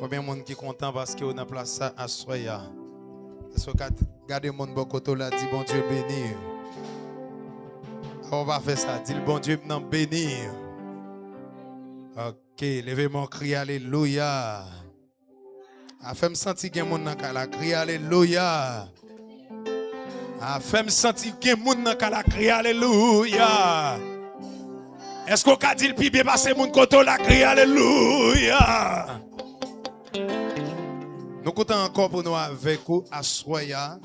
Combien de monde qui est content parce qu'on a place ça à Soya? Est-ce que regardez mon bon côté là, dit bon Dieu béni. On va faire ça, dit le bon Dieu maintenant béni. Ok, levez mon cri alléluia. A fait me sentir qu'il y a mon dans la cri alléluia. A fait me sentir qu'il y a mon dans la cri alléluia. Est-ce qu'on a dit le plus bien passer mon côté la cri alléluia? Nous comptons encore pour nous avec vous à Soya.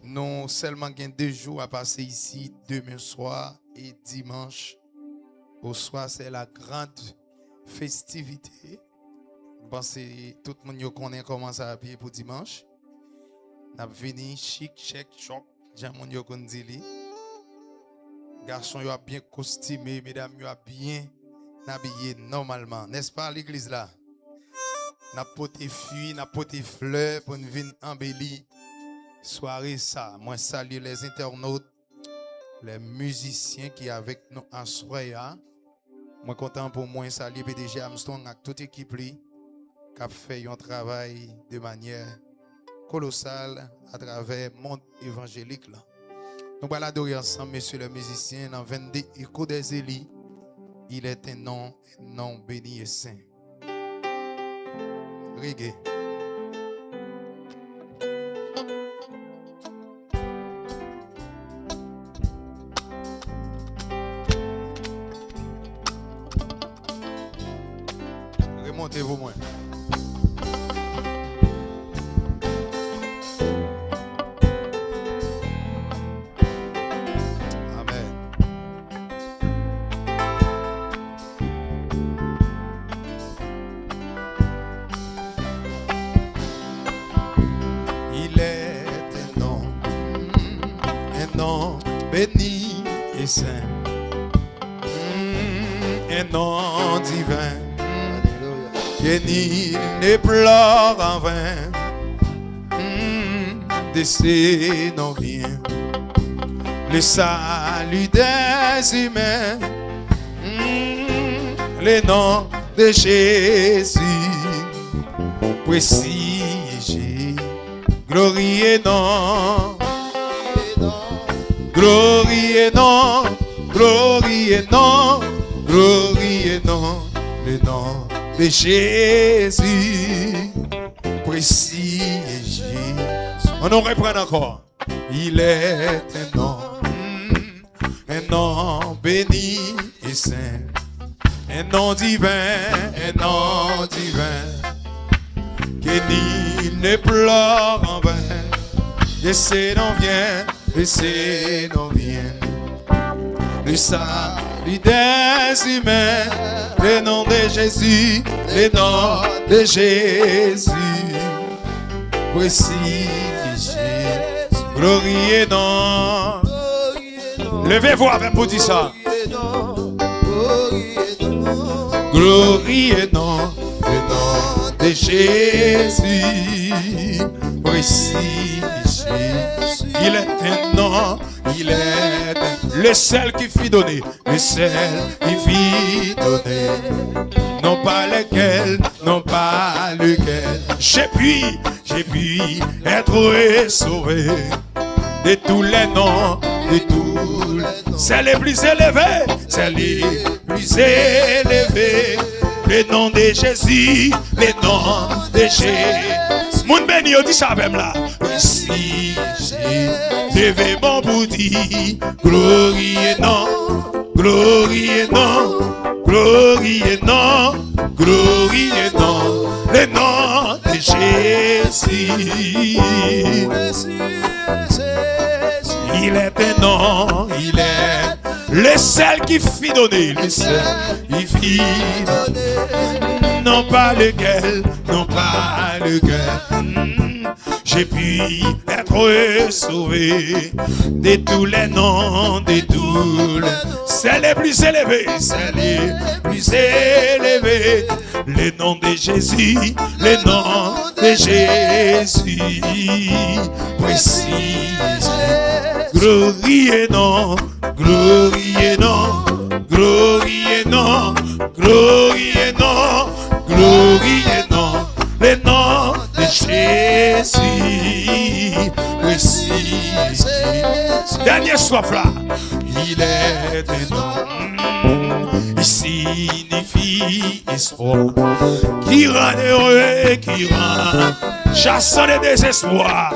Nous seulement gain 2 jours à passer ici, demain soir et dimanche. Au soir, c'est la grande festivité. Je pense que tout le monde connaît comment ça va pour dimanche. Nous avons venu chic, chèque, choc. J'ai mon yo dit. Garçon yo a bien costumé, mesdames yo a bien habillé normalement. N'est-ce pas l'église là? N'a poté fuit, n'a poté fleurs pour nous venir embellir soirée ça. Moi salue les internautes, les musiciens qui sont avec nous en soirée. Moi content pour moi saluer PDG Armstrong avec toute l'équipe qui a fait un travail de manière colossale à travers le monde évangélique là. Nous allons adorer ensemble, messieurs les musiciens, dans 22 échos des Élis. Il est un nom béni et saint. Reggae. Remontez-vous moins. Béni et saint, un nom divin, que nul ne pleure en vain, de ces noms vient le salut des humains, le nom de Jésus, précis et Jésus, glorieux nom. Glorie et non, glorie et non, glorie et non, le nom de Jésus, précis et Jésus. On nous reprend encore. Il est un nom béni et saint, un nom divin, que nul ne pleure en vain, et c'est non vient. Et c'est non vient le salut des humains, le nom de Jésus, le nom de Jésus, précis Jésus, glorieux nom. Levez-vous avec pour dire ça. Glorieux nom, le nom de Jésus, précis Jésus. Il est un nom, il est le seul qui fit donner, le seul qui fit donner. Non pas lequel, j'ai pu être sauvé de tous les noms, c'est les plus élevés, le nom de Jésus, le nom de Jésus. Moun béni, on dit ça même là. Si devez mon bouti, glorieux nom, glorieux nom, glorieux nom, glorieux nom, le nom de Jésus. Il est un nom, il est le seul qui fit donner, le seul qui fit donner. Non pas lequel, j'ai pu être sauvé de tous les noms, c'est les plus élevés, le nom de Jésus, le nom de Jésus, précis, glorieux nom, glorieux nom, glorieux nom, glorieux nom, glorieux Dernier soif là. Il est un nom. Il signifie espoir. Qui rend heureux, qui rend chassant les désespoirs.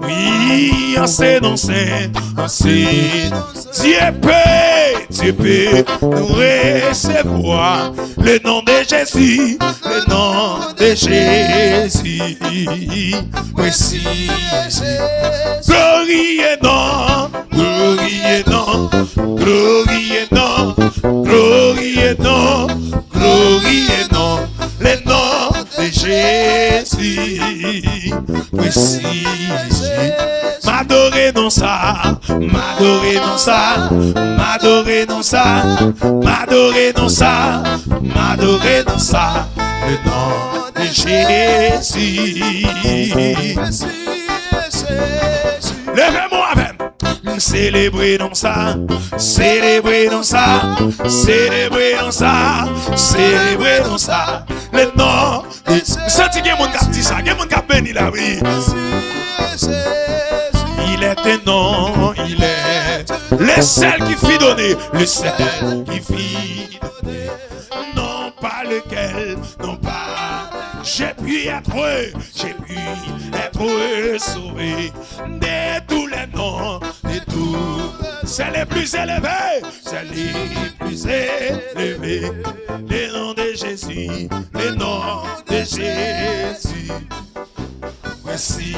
Oui, en c'est non c'est, en c'est Dieu peut nous recevoir. Le nom de Jésus, le nom de Jésus. Voici glorie et nom, glorie et nom, glorie et nom, glorie et nom, glorie et nom, le nom de Jésus. Voici m'adorer dans ça, m'adorer dans ça, m'adorer dans ça, m'adorer dans ça, m'adorer dans ça, le nom de Jésus. Levez-moi avec. Célébrer dans ça, célébrer dans ça, célébrer dans ça, célébrer dans ça, le nom de senti que mon cap dit ça, que mon cap béni là, oui. Il est un nom, il est le seul qui fit donner, le seul qui fit donner, non pas lequel, non pas. J'ai pu être sauvé de tous les noms, de tous. C'est les plus élevés, c'est les plus élevés. Le nom de Jésus, le nom de Jésus. Voici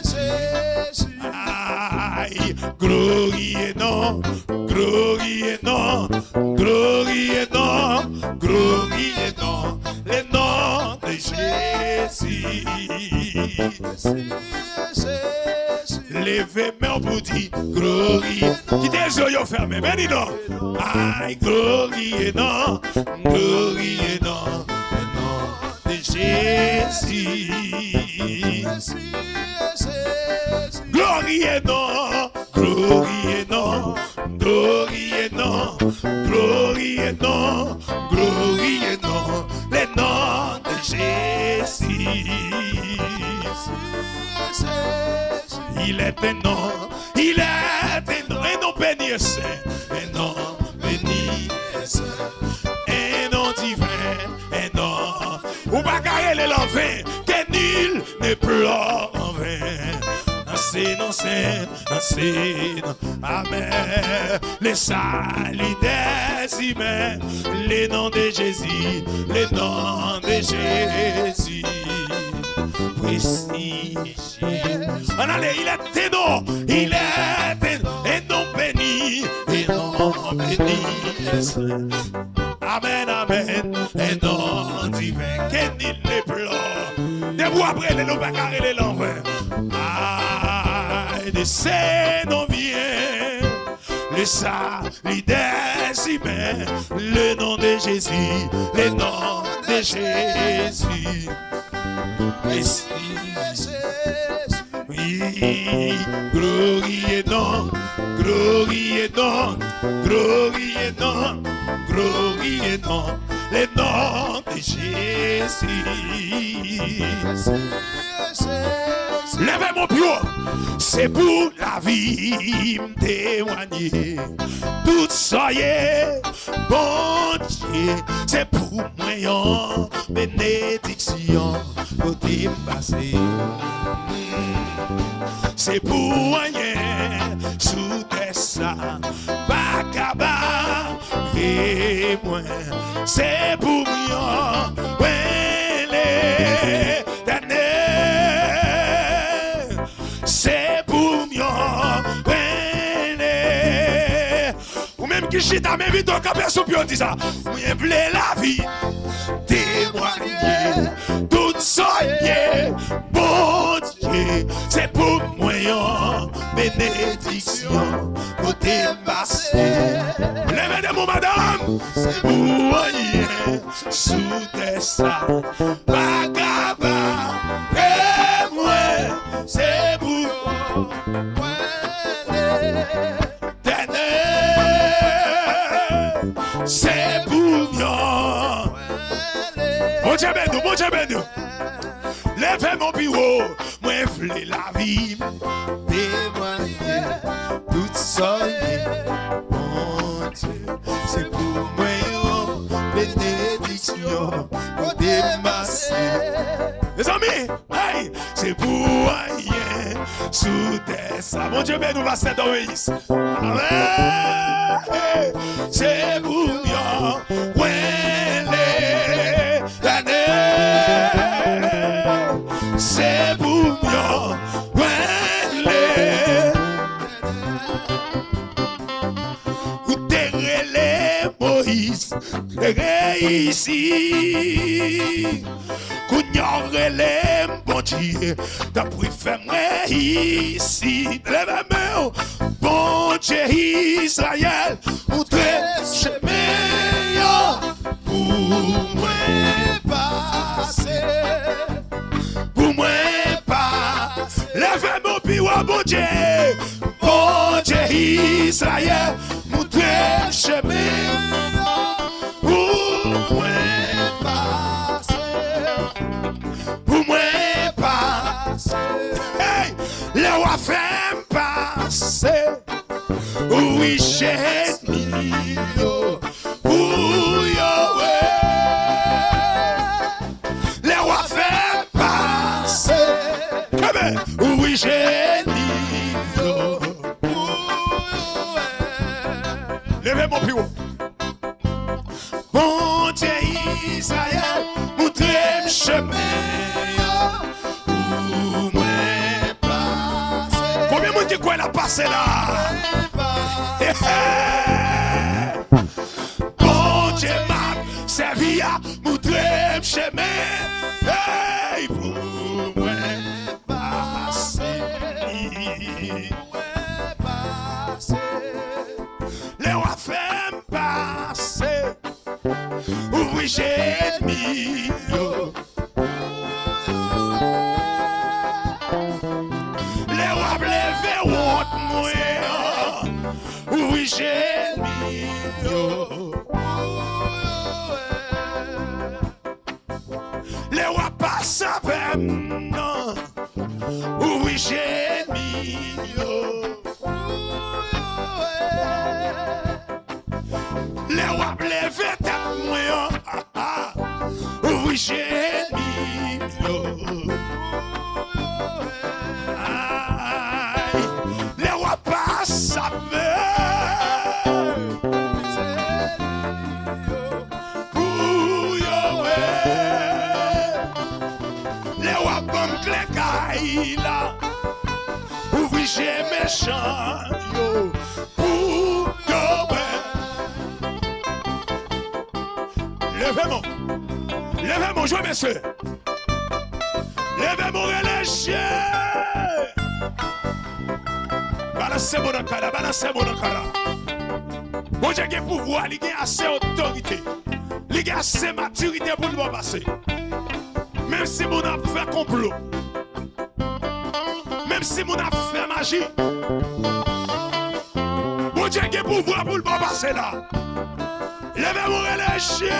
Jésus. Aïe, glorie et nom, glorie et nom, glorie et nom, glorie et nom, le nom de Jésus. Levez-moi pour dire glorie. Qui des yeux fermés, mais dis non. Aïe, glorie et non, glorie et non, le nom de Jésus. Glorie et non, glorie et non, glorie et non, glorie et non, glorie et non, le nom de Jésus. Il est un nom, il est un nom, un nom béni et saint, un nom béni et saint, un nom divin, un nom, ou bagarre les l'envers, que nul ne pleure en vain. Non, c'est, amen. Le salut des humains, le nom de Jésus, le nom de Jésus. Voici Jésus. En allez, il est un nom, il est un nom béni, un nom béni. Amen, amen, un nom divin, qu'il ne pleure. Debout après les lobacards et les l'envers. De ces noms vient le salut des humains, le nom de Jésus, le nom de Jésus. Oui, glorie et non, glorie et non, glorie et non, glorie et non, le nom de Jésus. Levez mon pied, c'est pour la vie me témoigner. Tout soyez bon Dieu, c'est pour moi en bénédiction côté passé. C'est pour rien sous tes ça, pas cabas et moi. C'est pour moi, les c'est pour moi, ou même qui chita, mais vite au capé sous pied, dit ça. Moi, blé la vie, témoigner, tout soyez, bon Dieu, c'est pour moi, bénédiction, côté passé. Levez de mon madame, c'est pour rien, sous tes ça, pas gaba, et moi, c'est pour c'est pour nous. Mon Dieu béni, levez mon bureau. Moi moi v'lais la vie, témoigner toute soleil, mon Dieu, c'est pour moi une bénédiction, pour démasser. Les amis, hey, c'est pour rien sous terre, ça, mon Dieu, ben nous va s'être obéisse. Amen, c'est pour bien, ouais, les années, c'est pour bien, ouais, les ou terrelé Moïse, ici. Kougnarele bon Dieu, d'après faire ici. Lève-moi, bon Dieu Israël, montre chemin pour moi passer, pour moi passer. Lève-moi, piwa bon Dieu Israël, montre chemin pour moi. Pour moi passer, hey, les rois font passer, oui j'ai mis les rois font passer, oui j'ai mis levez mon plus haut. Bon Dieu Israël, montrez-moi chemin où moi passer. Combien de monde qui croit la passer là? Bon Dieu m'a servi à montrer chemin. Hey, pour moi passer. Les rois font passer. Oui, j'ai mis. Les rois lever honte moi. Oui, j'ai mis. Les rois passent avec non. Oui, j'ai mis. Les rois lever tête moi. Oui, j'ai mis. Les rois passent avec. Les rois banquent les cailles là. Oui, j'ai méchant. Levez-moi, levez-moi, jouez messieurs. Levez-moi, relâchez. Balancez-moi dans le cara, balancez-moi dans le cara. Bon Dieu, il y a pouvoir, il y a assez d'autorité, il y a assez maturité pour nous passer. Même si mon a fait complot, même si mon a fait magie, bon Dieu, il y a pouvoir pour nous passer là. Levez-moi, relâchez.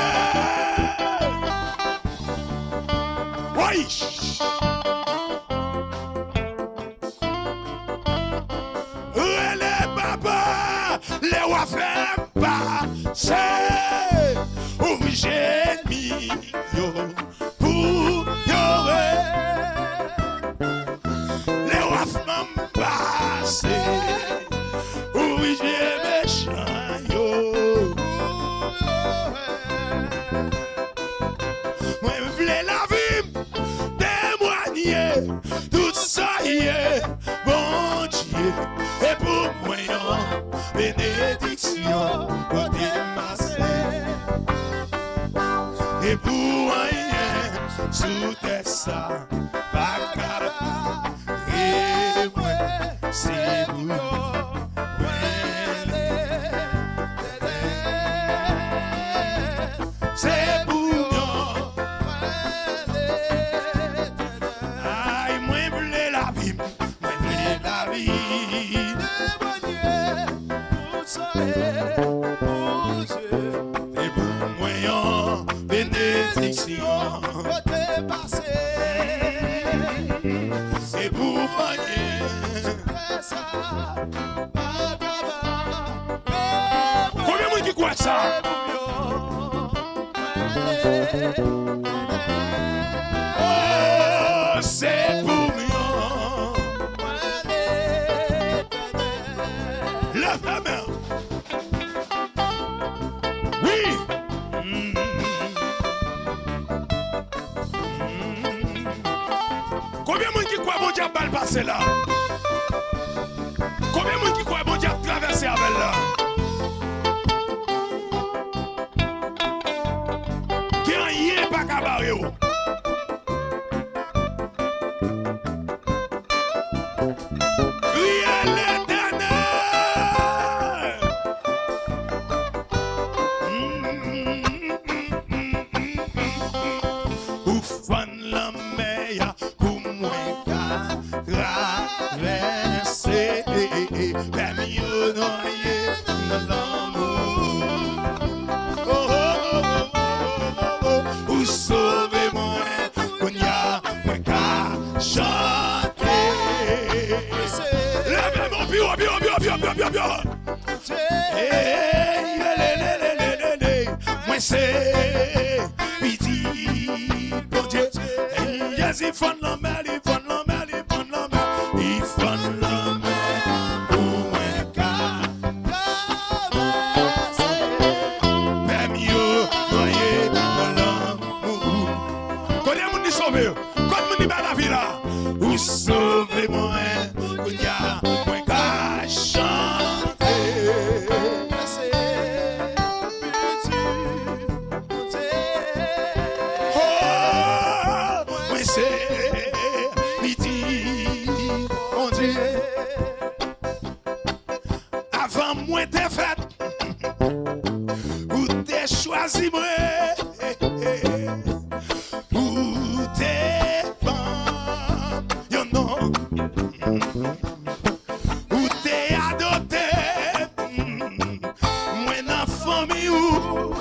Oui. Relais papa, les rois font passer. Oui, j'ai mis pour les rois font passer. Oui, j'ai méchant yo. Moi, je voulais la vie, témoigner, tout ça y est, bon Dieu, et pour moi, bénédiction, pour démasser, et pour rien, sous tes ça, pas capable, et moi, c'est vous. C'est pour nous. Aïe, moi, je voulais la vie. Moi, je voulais la vie. Et pour moi, bénédiction. C'est ça. Oh, c'est pour moi. Lève la main. Oui. Combien de monde qui croit bon Dieu va le passer là? Combien de monde qui croit bon Dieu va traverser avec là? Qui a rien pas cabaret. Criez l'Éternel. Ouf, la mer pour moi traverser, mais mieux noyer dans l'amour. Oh, oh, oh, oh, oh, oh, sauvez-moi, qu'on y a moi qu'à chanter. Lèvez mon bureau, moi c'est piti, bon Dieu. Il font la mer, il font la mer, il font la mer, il font la mer pour un cas. Même mieux noyer dans l'amour. Quand il y a mon sauvé, quand mon dit la vie là, vous sauvez-moi, quand il y a un cas chanter. Avant moi t'es fait, ou t'es choisi moi, ou t'es femme, you know, ou t'es adopté, moi dans famille ou,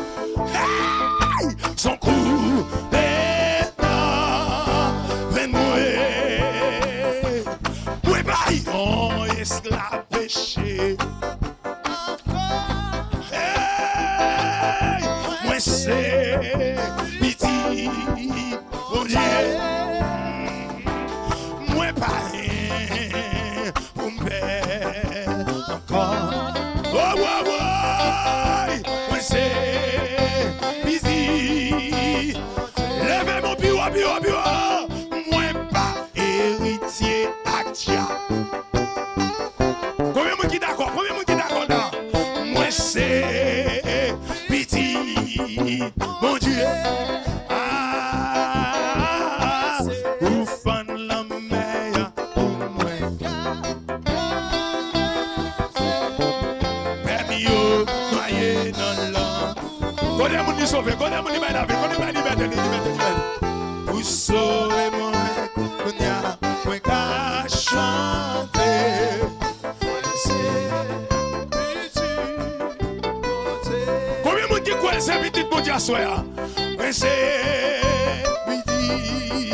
hey, son coup oh, esclave péché. Hey, moi c'est piti, oh Dieu. Moi pas rien pour me perdre encore. Oh, oh, oh, moi c'est piti. Levez mon bureau. Moi pas héritier actia. Combien de monde qui d'accord? Là? Moi c'est piti, mon Dieu. Ah, ou fan la mer pour moi. Permis au noyer dans l'an. Combien de monde qui sauve? Combien de monde qui m'a liberté? Vous sauvez-moi, qu'on y a moins qu'à chanter. Combien de monde qui croit c'est petit bon Dieu à soi? C'est petit.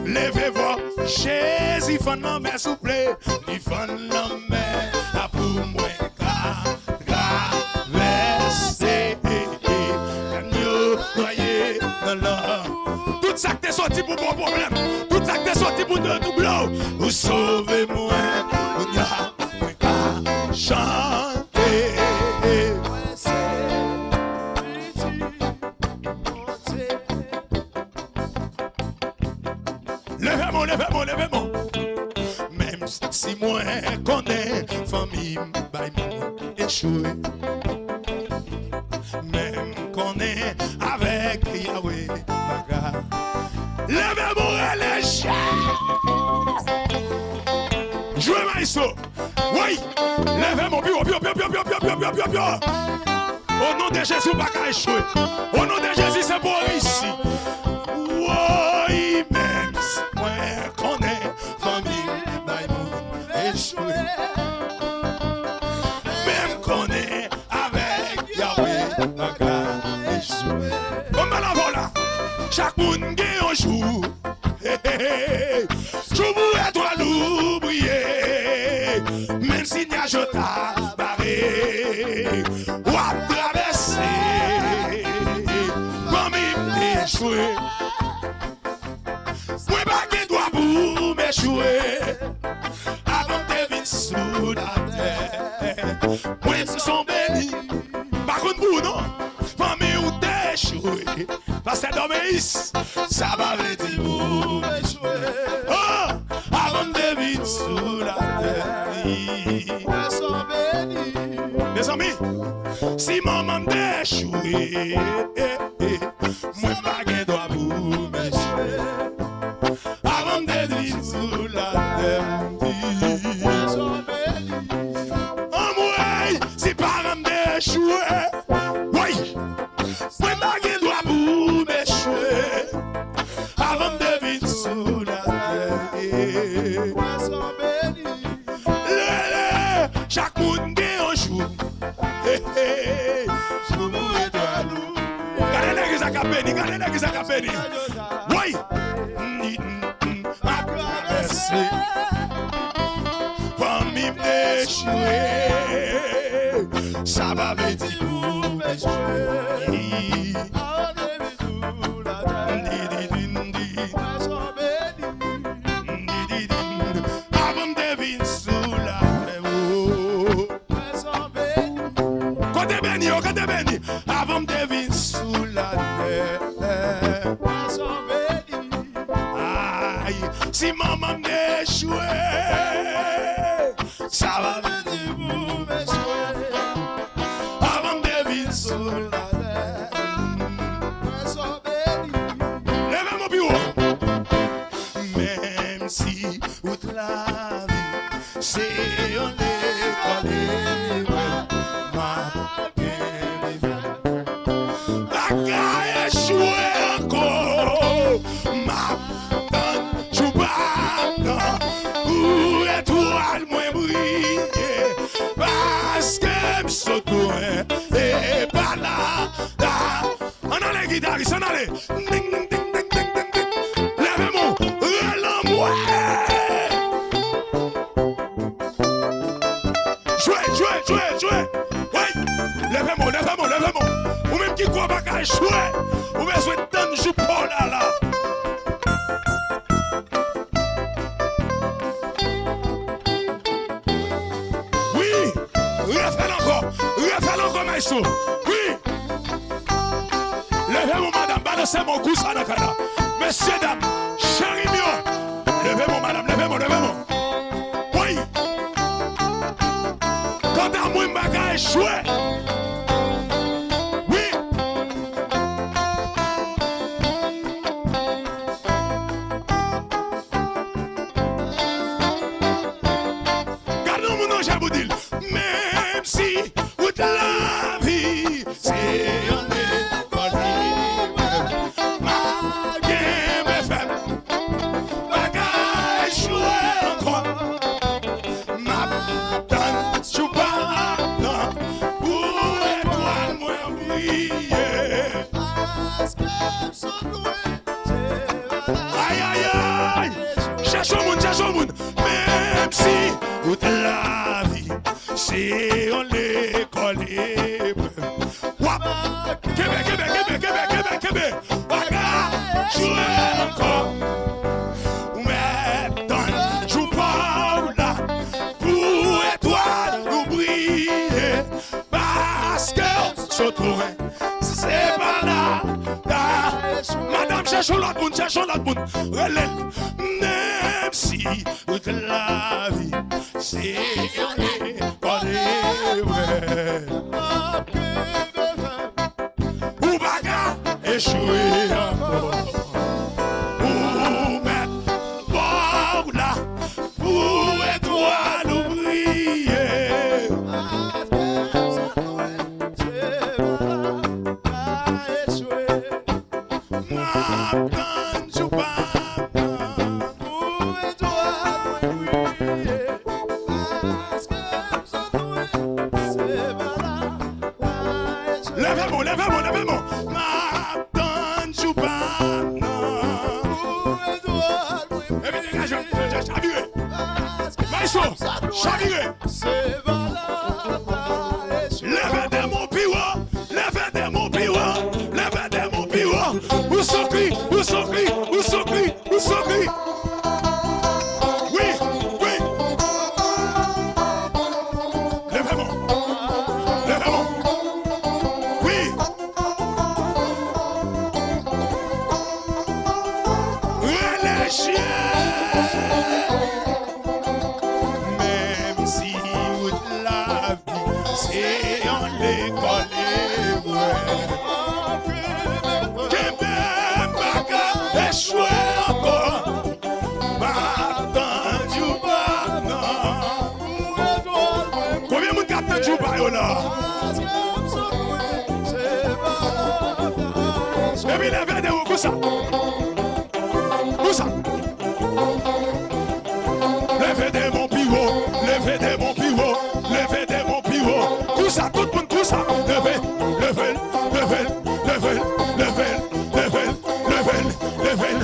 Levez-vous, Jésus, fan la mer, s'il vous plaît. Il fan la mer, à pour moi, traverser. Noyer dans l'eau. Tout ça qui est sorti pour bon problème. Tout ça qui est sorti pour de double. Vous sauvez-moi, on y a moins qu'à chanter. Levez-moi. Même si moi connais famille, by moi échoué. Même qu'on est avec Yahweh, bagarre. Levez-moi les chiens. Jouez maïso. Oui. Levez mon bureau. Au nom de Jésus, pas qu'à échouer. Au nom de Jésus, c'est pour ici. Oui, même si moi qu'on est famille, by moi échoué. Même qu'on est avec Yahweh, bagarre échoué. Comme à la vola, chaque monde qui un jour. Je vous être à l'oublier. Même si n'y a pas barré. m'échouer. Moi pas qui doit pour m'échouer. Avant de venir sous la terre. Moi c'est son béni. Par contre vous non. Famille ou t'échouer. Parce que dans mes ça va me dire pour m'échouer. Oh, avant de venir sous la terre. Moi son béni. Mes amis, si maman m'échouer. Moi pas qui doit pour m'échouer. Avant de venir sous la terre. Oh moi, si parents m'échouer. Oui, moi pas qui doit pour m'échouer. Avant de venir sous la terre. Chaque monde gagne un jour. Je mourrai de nous. Gardez l'église à Capéni, gardez l'église à Capéni. Oui. Ma traversée. Famille m'échouer. Ça va me dire pour m'échouer. Avant de venir sous la côté béni, avant de venir sous la terre. Aïe, si maman m'échouer, ça va me dire pour m'échouer. Avant de venir sous la terre. Lève mon bureau. Même si toute la vie, c'est on l'école. Et pas là, on a les guitaristes, on a les ding ding ding ding ding ding ding. Lève-moi, relance-moi. Jouez. Oui, lève-moi. Ou même qui croit pas qu'à jouer, ou même souhaite tant de jouer pour là. Oui. Levez-moi, madame, balancez mon cou, ça n'a qu'à là. Messieurs, dames, chérie mio. Levez-moi, madame, levez-moi. Oui. Quand à moi, je vais échouer. Oui. Gardons mon nom, j'ai vous dire. Même si la vie, c'est un école. Ma game FM, ma gars jouer encore. Ma donne, tu parles. Pour étoile, moi, briller. Aïe. Cherchons monde. Même si toute la vie, c'est un école. Québec. Baga, jouer encore. Mais donne, joue pas là. Pour étoile, nous briller. Parce que, surtout, c'est pas là. Madame, cherchons l'autre monde. Relève. Même si toute la vie, c'est un école. Ou baga échoué encore. Ou mettre bord là. Pour étoile briller. Lève-moi. M'attends, joue pas. Chaviré. Lève de mon bureau. Où sont Même si toute la vie, c'est en l'école. Que même pas échoué encore. Combien de monde capte du bail là? Et puis levez des roues, ça. Où ça? Levez des mon pivot, levez des mon pivot, levez des mon pivot. Où ça? Tout le monde, où ça? Levez, levez, levez, levez, levez, levez, levez, levez.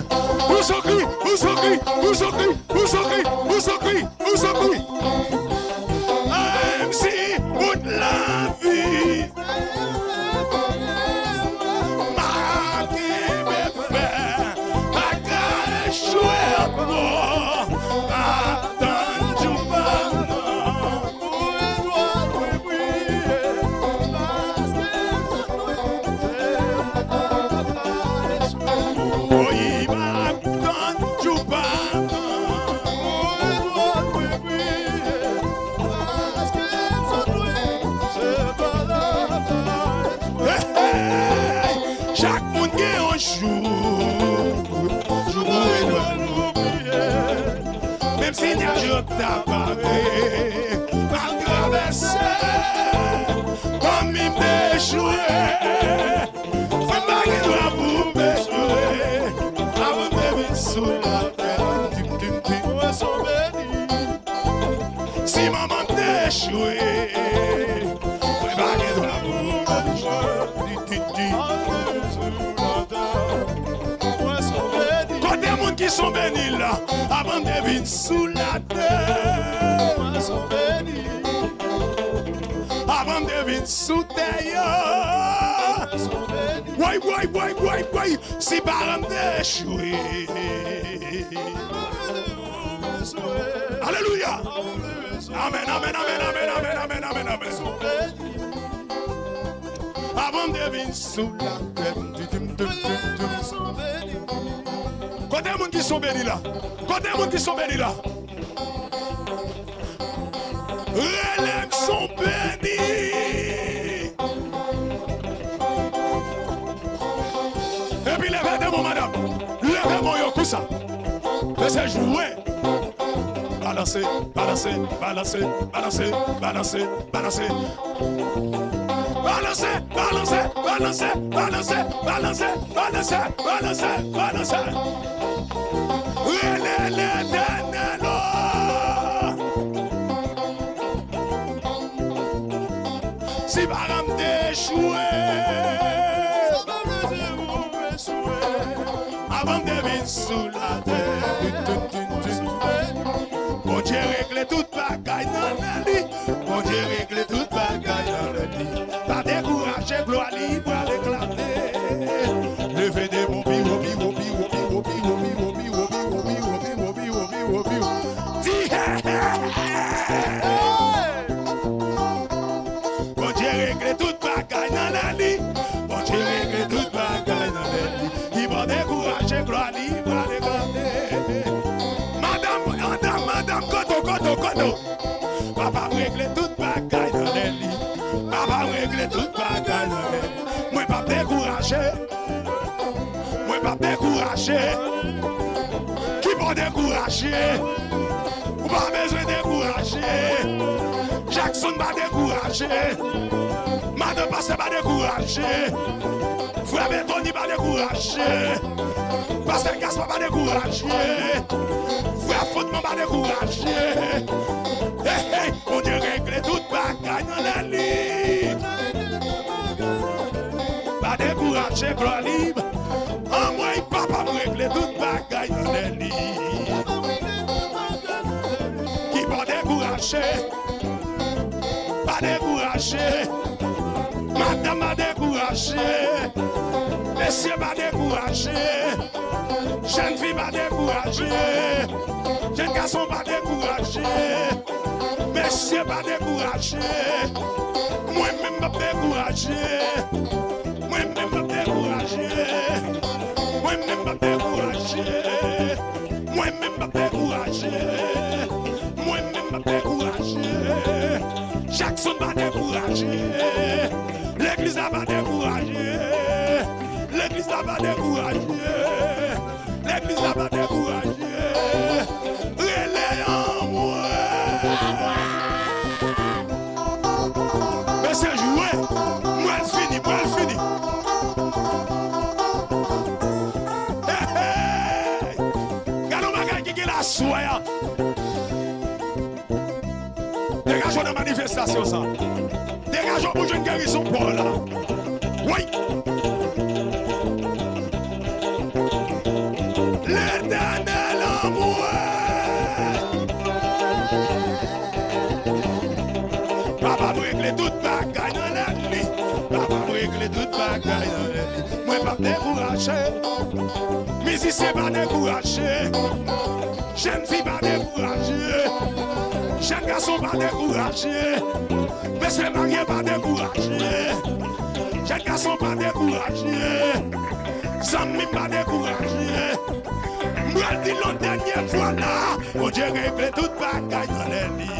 Où sont qui? Où sont qui? Où sont qui? Où sont qui? Où sont qui? Où sont qui? Même si toute la vie. Chaque monde qui est un jour, je dois l'oublier. Même si n'y a pas t'apparer, pas traverser, comme il m'échoué. C'est pas qu'il doit vous m'échouer. Avant de venir sous la terre, où sont bénis. Si maman t'échoué, c'est pas qu'il doit vous m'échouer. Quand des gens qui sont bénis là, avant de venir sous la terre, avant de venir sous terre, ouais, si par un d'échouer. Alléluia. Amen, amen, amen, amen, amen, amen, amen, amen. Avant de venir sous la terre. Quand des gens qui sont bénis là, quand des gens qui sont bénis là, relève sont bénis. Et puis levez-moi madame, levez-moi yo tout ça. Laissez jouer. Balancer, balancer, balancer, balancer, balancer, balancer. Balancer, balancer, balancer, balancer, balancer, balancer, balancer, balancer. L'éternel. Si baram d'échouer, avant de venir sous la terre, bon Dieu règle toute bagaille dans la vie, bon Dieu règle toute bagaille dans la vie. Pas décourager, gloire libre à l'éclater. Levez des bons pivot, pivot, pivot, pivot, pivot, pivot, pivot, pivot, pivot, pivot, pivot, pivot, pivot. Bon Dieu règle toute bagaille dans la vie, bon Dieu règle toute bagaille dans la vie. Il va décourager, gloire libre à l'éclater. Madame, koto. Papa règle toute bagaille dans la vie. Papa règle toute bagaille dans la vie. Moi pas décourager. Moi pas décourager. Qui va décourager? Ou pas besoin de décourager. Jackson va décourager. Madame Pasteur va décourager. Frère Betoni va décourager. Pasteur Gaspard va décourager. Frère Footman va décourager. Hey, on Dieu règle toute bagaille dans la ligne. Pas décourager, gloire libre. En moi, papa me règle toute bagaille dans la ligne. Qui va décourager? Pas décourager. Madame m'a découragé. Monsieur m'a découragé. Jeune fille m'a découragé. Jeune garçon m'a découragé. Monsieur m'a découragé. Moi-même m'a découragé. Moi-même m'a découragé. Moi-même m'a découragé. L'église n'a pas découragé. L'église n'a pas découragé. Relais en moi. Mais c'est joué. Moi, elle finit, moi, elle finit. Regardons ma gars qui est la soya. Dégageons de manifestation, ça. Dégageons pour une guérison pour là. Oui. L'éternel en moi. Papa me règle toute bagaille dans la nuit. Papa me règle toute bagaille dans la nuit. Moi pas découragé. Musicien pas découragé. Jeune fille pas découragé. Jeune garçon pas découragé. Monsieur marié pas découragé. Jeune garçon pas découragé. Zami pas découragé. Moi dis l'autre dernière fois là. Mon Dieu règle toute bagaille dans les lits.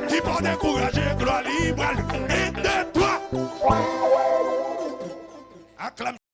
Qui pas découragé, gloire libre. Et de toi. Acclame.